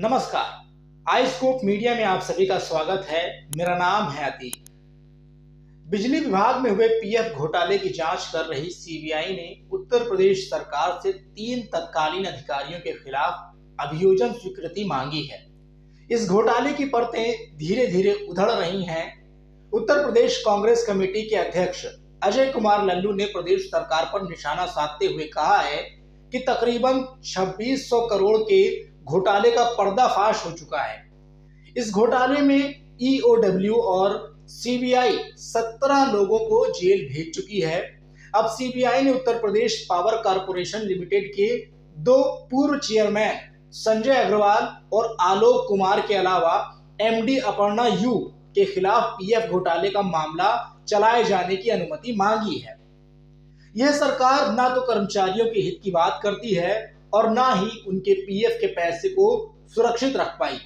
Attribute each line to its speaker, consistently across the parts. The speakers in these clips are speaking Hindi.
Speaker 1: नमस्कार। आई स्कोप मीडिया में आप सभी का स्वागत है। मेरा नाम है अतीक। बिजली विभाग में हुए पीएफ घोटाले की जांच कर रही सीबीआई ने उत्तर प्रदेश सरकार से 3 तत्कालीन अधिकारियों के खिलाफ अभियोजन स्वीकृति मांगी है। इस घोटाले की परतें धीरे धीरे उधड़ रही हैं। उत्तर प्रदेश कांग्रेस कमेटी के अध्यक्ष अजय कुमार लल्लू ने प्रदेश सरकार पर निशाना साधते हुए कहा है कि तकरीबन 2600 करोड़ के घोटाले का पर्दाफाश हो चुका है। इस घोटाले में ईओडब्ल्यू और सीबीआई 17 लोगों को जेल भेज चुकी है। अब सीबीआई ने Uttar Pradesh power corporation limited के 2 पूर्व चेयरमैन संजय अग्रवाल और आलोक कुमार के अलावा एमडी अपर्णा यू के खिलाफ पीएफ घोटाले का मामला चलाए जाने की अनुमति मांगी है। यह सरकार ना तो कर्मचारियों के हित की बात करती है और ना ही उनके पीएफ के पैसे को सुरक्षित रख पाई।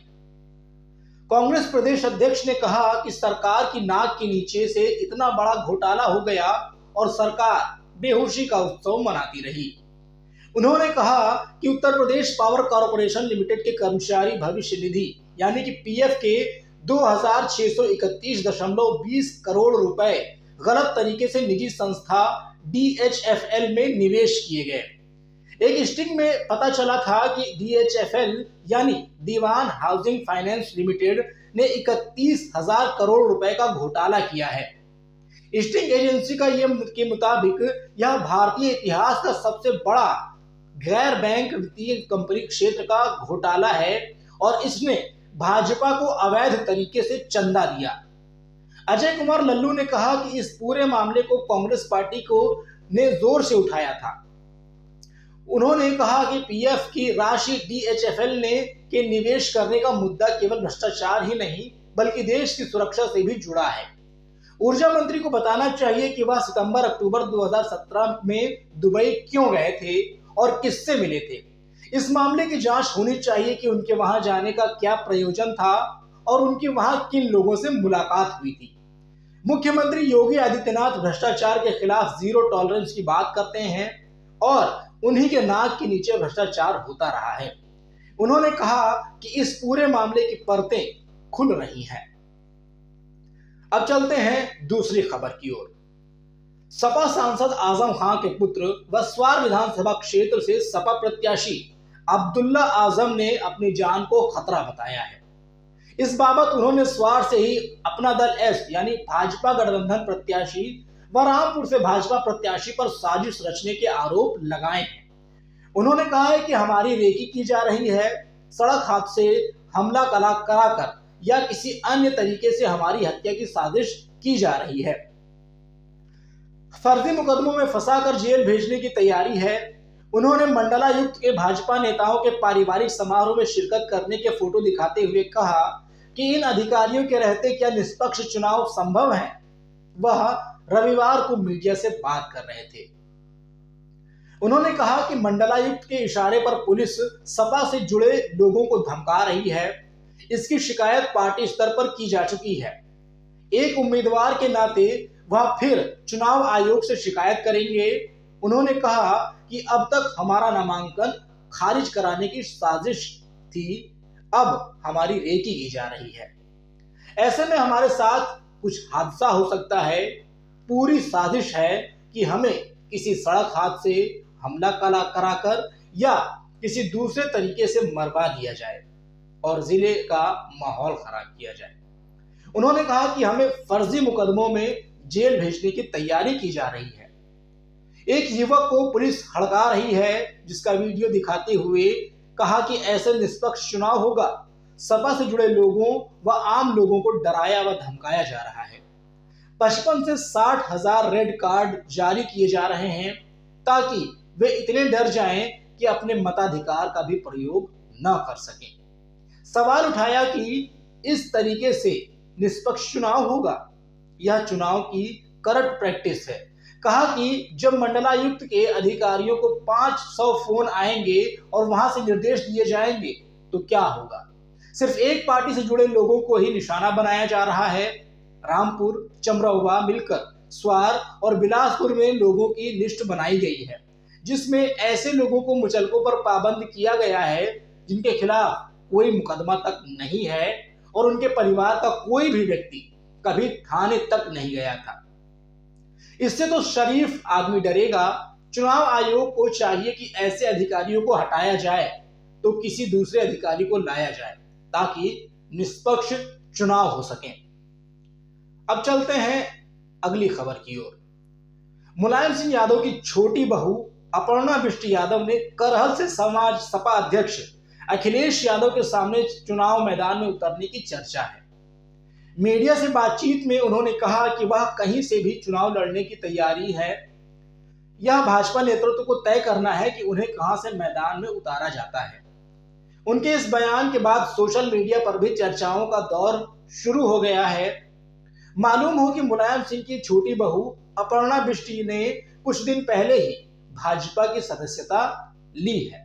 Speaker 1: कांग्रेस प्रदेश अध्यक्ष ने कहा कि सरकार की नाक के नीचे से इतना बड़ा घोटाला हो गया और सरकार बेहोशी का उत्सव मनाती रही। उन्होंने कहा कि Uttar Pradesh power corporation limited के कर्मचारी भविष्य निधि यानी कि पीएफ के 2631.20 करोड़ रुपए गलत तरीके से निजी संस्था डीएचएफएल में निवेश किए गए। एक स्टिंग में पता चला था कि डीएचएफएल यानी दीवान हाउसिंग फाइनेंस लिमिटेड ने 31,000 करोड़ रुपए का घोटाला किया है। स्टिंग एजेंसी का के मुताबिक यह भारतीय इतिहास का सबसे बड़ा गैर बैंक वित्तीय कंपनी क्षेत्र का घोटाला है और इसने भाजपा को अवैध तरीके से चंदा दिया। अजय कुमार लल्लू ने कहा कि इस पूरे मामले को कांग्रेस पार्टी ने जोर से उठाया था। उन्होंने कहा कि पीएफ की राशि डीएचएफएल के निवेश करने का मुद्दा केवल भ्रष्टाचार ही नहीं बल्कि देश की सुरक्षा से भी जुड़ा है। ऊर्जा मंत्री को बताना चाहिए कि वह सितंबर-अक्टूबर 2017 में दुबई क्यों गए थे और किससे मिले थे। इस मामले की जांच होनी चाहिए कि उनके वहां जाने का क्या प्रयोजन था और उनके वहां किन लोगों से मुलाकात हुई थी। मुख्यमंत्री योगी आदित्यनाथ भ्रष्टाचार के खिलाफ जीरो टॉलरेंस की बात करते हैं और उन्हीं के नाक के नीचे भ्रष्टाचार होता रहा है। उन्होंने कहा कि इस पूरे मामले की परतें खुल रही हैं। अब चलते हैं दूसरी खबर की ओर। सपा सांसद आजम खान के पुत्र व स्वार विधानसभा क्षेत्र से सपा प्रत्याशी अब्दुल्ला आजम ने अपनी जान को खतरा बताया है। इस बाबत उन्होंने स्वार से ही अपना दल एस यानी भाजपा गठबंधन प्रत्याशी व रामपुर से भाजपा प्रत्याशी पर साजिश रचने के आरोप लगाए हैं। उन्होंने कहा है कि हमारी रेकी की जा रही है, सड़क हादसे, हमला कराकर या किसी अन्य तरीके से हमारी हत्या की साजिश की जा रही है। फर्जी मुकदमों में फंसाकर जेल भेजने की तैयारी है। उन्होंने मंडलायुक्त के भाजपा नेताओं के पारिवारिक समारोह में शिरकत करने के फोटो दिखाते हुए कहा कि इन अधिकारियों के रहते क्या निष्पक्ष चुनाव संभव है। वह रविवार को मीडिया से बात कर रहे थे। उन्होंने कहा कि मंडलायुक्त के इशारे पर पुलिस सपा से जुड़े लोगों को धमका रही है। इसकी शिकायत पार्टी स्तर पर की जा चुकी है। एक उम्मीदवार के नाते वह फिर चुनाव आयोग से शिकायत करेंगे। उन्होंने कहा कि अब तक हमारा नामांकन खारिज कराने की साजिश थी, अब हमारी रेकी की जा रही है। ऐसे में हमारे साथ कुछ हादसा हो सकता है। पूरी साजिश है कि हमें किसी सड़क हादसे, हमला कराकर या किसी दूसरे तरीके से मरवा दिया जाए और जिले का माहौल खराब किया जाए। उन्होंने कहा कि हमें फर्जी मुकदमों में जेल भेजने की तैयारी की जा रही है। एक युवक को पुलिस हड़का रही है, जिसका वीडियो दिखाते हुए कहा कि ऐसे निष्पक्ष चुनाव होगा। सपा से जुड़े लोगों व आम लोगों को डराया व धमकाया जा रहा है। 55 से 60,000 रेड कार्ड जारी किए जा रहे हैं ताकि वे इतने डर जाएं कि अपने मताधिकार का भी प्रयोग न कर सकें। सवाल उठाया कि इस तरीके से निष्पक्ष चुनाव होगा। यह चुनाव की करप्ट प्रैक्टिस है। कहा कि जब मंडलायुक्त के अधिकारियों को 500 फोन आएंगे और वहां से निर्देश दिए जाएंगे तो क्या होगा। सिर्फ एक पार्टी से जुड़े लोगों को ही निशाना बनाया जा रहा है। रामपुर, चमरौवा मिलकर स्वार और बिलासपुर में लोगों की लिस्ट बनाई गई है, जिसमें ऐसे लोगों को मुचलकों पर पाबंद किया गया है जिनके खिलाफ कोई मुकदमा तक नहीं है और उनके परिवार का कोई भी व्यक्ति कभी थाने तक नहीं गया था। इससे तो शरीफ आदमी डरेगा। चुनाव आयोग को चाहिए कि ऐसे अधिकारियों को हटाया जाए तो किसी दूसरे अधिकारी को लाया जाए ताकि निष्पक्ष चुनाव हो सके। अब चलते हैं अगली खबर की ओर। मुलायम सिंह यादव की छोटी बहू अपर्णा बिष्ट यादव ने करहल से समाज सपा अध्यक्ष अखिलेश यादव के सामने चुनाव मैदान में उतरने की चर्चा है। मीडिया से बातचीत में उन्होंने कहा कि वह कहीं से भी चुनाव लड़ने की तैयारी है। यह भाजपा नेतृत्व को तय करना है कि उन्हें कहां से मैदान में उतारा जाता है। उनके इस बयान के बाद सोशल मीडिया पर भी चर्चाओं का दौर शुरू हो गया है। मालूम हो कि मुलायम सिंह की छोटी बहू अपर्णा बिष्ट ने कुछ दिन पहले ही भाजपा की सदस्यता ली है।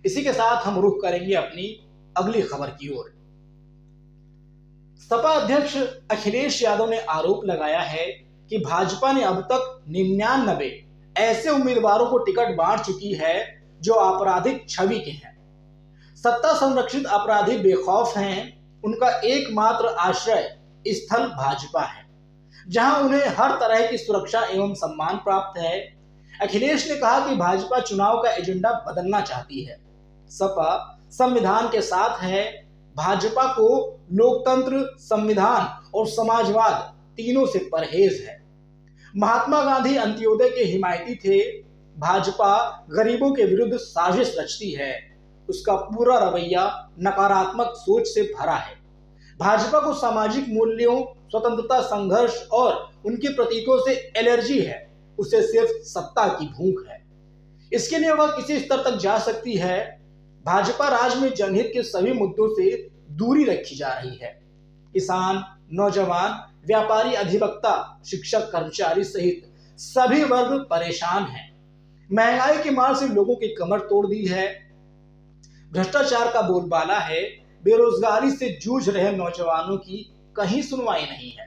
Speaker 1: इसी के साथ हम रुख करेंगे अपनी अगली खबर की ओर। सपा अध्यक्ष अखिलेश यादव ने आरोप लगाया है कि भाजपा ने अब तक 99 ऐसे उम्मीदवारों को टिकट बांट चुकी है जो आपराधिक छवि के हैं। सत्ता संरक्षित अपराधी बेखौफ हैं। उनका एकमात्र आश्रय स्थल भाजपा है, जहां उन्हें हर तरह की सुरक्षा एवं सम्मान प्राप्त है। अखिलेश ने कहा कि भाजपा चुनाव का एजेंडा बदलना चाहती है। सपा संविधान के साथ है। भाजपा को लोकतंत्र, संविधान और समाजवाद तीनों से परहेज है। महात्मा गांधी अंत्योदय के हिमायती थे। भाजपा गरीबों के विरुद्ध साजिश रचती है। उसका पूरा रवैया नकारात्मक सोच से भरा है। भाजपा को सामाजिक मूल्यों, स्वतंत्रता संघर्ष और उनके प्रतीकों से एलर्जी है। उसे सिर्फ सत्ता की भूख है। इसके लिए वह किसी स्तर तक जा सकती है। भाजपा राज में जनहित के सभी मुद्दों से दूरी रखी जा रही है। किसान, नौजवान, व्यापारी, अधिवक्ता, शिक्षक, कर्मचारी सहित सभी वर्ग परेशान हैं। महंगाई की मार से लोगों की कमर तोड़ दी है। भ्रष्टाचार का बोलबाला है। बेरोजगारी से जूझ रहे नौजवानों की कहीं सुनवाई नहीं है।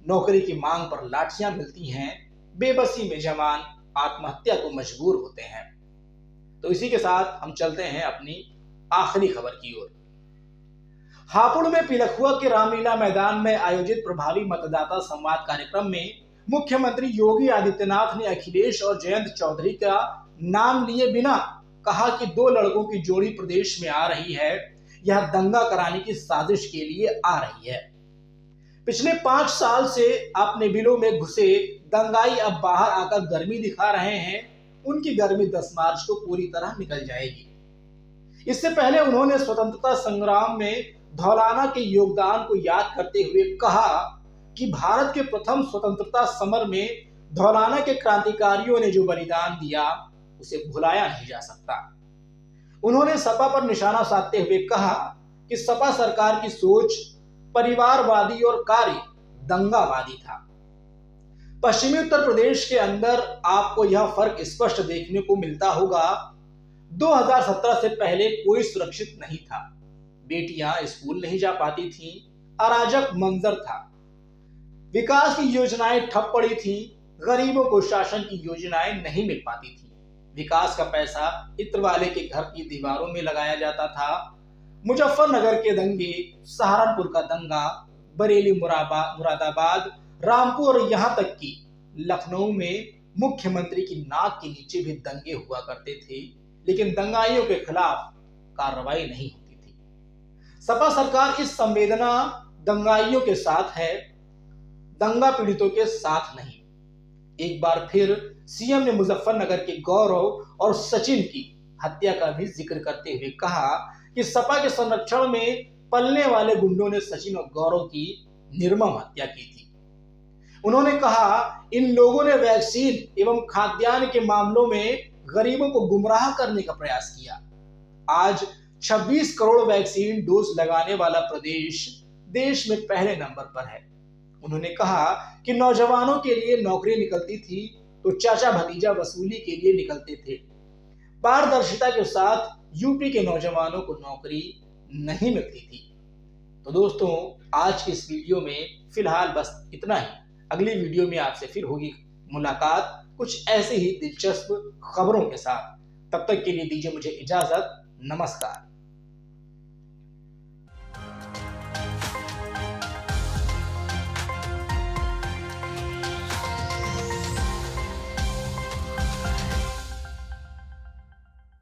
Speaker 1: नौकरी की मांग पर लाठियां मिलती हैं। बेबसी में जवान आत्महत्या को मजबूर होते हैं। तो इसी के साथ हम चलते हैं अपनी आखिरी खबर की ओर। हापुड़ में पिलखुआ के रामलीला मैदान में आयोजित प्रभावी मतदाता संवाद कार्यक्रम में मुख्यमंत्री योगी आदित्यनाथ ने अखिलेश और जयंत चौधरी का नाम लिए बिना कहा कि 2 लड़कों की जोड़ी प्रदेश में आ रही है। यह दंगा कराने की साजिश के लिए आ रही है। पिछले 5 साल से अपने बिलों में घुसे दंगाई अब बाहर आकर गर्मी दिखा रहे हैं। उनकी गर्मी 10 मार्च को पूरी तरह निकल जाएगी। इससे पहले उन्होंने स्वतंत्रता संग्राम में धौलाना के योगदान को याद करते हुए कहा कि भारत के प्रथम स्वतंत्रता समर में धौलाना के क्रांतिकारियों ने जो बलिदान दिया उसे भुलाया नहीं जा सकता। उन्होंने सपा पर निशाना साधते हुए कहा कि सपा सरकार की सोच परिवारवादी और कार्य दंगावादी था। पश्चिमी उत्तर प्रदेश के अंदर आपको यह फर्क स्पष्ट देखने को मिलता होगा। 2017 से पहले कोई सुरक्षित नहीं था। बेटियां स्कूल नहीं जा पाती थीं। अराजक मंजर था। विकास की योजनाएं ठप पड़ी थी। गरीबों को शासन की योजनाएं नहीं मिल पाती थी। विकास का पैसा इत्र वाले के घर की दीवारों में लगाया जाता था। मुजफ्फरनगर के दंगे, सहारनपुर का दंगा, बरेली, मुरादाबाद, रामपुर और यहां तक कि लखनऊ में मुख्यमंत्री की नाक के नीचे भी दंगे हुआ करते थे, लेकिन दंगाइयों के खिलाफ कार्रवाई नहीं होती थी। सपा सरकार इस संवेदना दंगाइयों के साथ है, दंगा पीड़ितों के साथ नहीं। एक बार फिर सीएम ने मुजफ्फरनगर के गौरव और सचिन की हत्या का भी जिक्र करते हुए कहा कि सपा के संरक्षण में पलने वाले गुंडों ने सचिन और गौरव की निर्मम हत्या की थी। उन्होंने कहा, इन लोगों ने वैक्सीन एवं खाद्यान्न के मामलों में गरीबों को गुमराह करने का प्रयास किया। आज 26 करोड़ वैक्सीन डोज लगाने वाला प्रदेश देश में पहले नंबर पर है। उन्होंने कहा कि नौजवानों के लिए नौकरी निकलती थी तो चाचा भतीजा वसूली के लिए निकलते थे। पारदर्शिता के साथ यूपी के नौजवानों को नौकरी नहीं मिलती थी। तो दोस्तों, आज की इस वीडियो में फिलहाल बस इतना ही। अगली वीडियो में आपसे फिर होगी मुलाकात कुछ ऐसे ही दिलचस्प खबरों के साथ। तब तक के लिए दीजिए मुझे इजाजत। नमस्कार।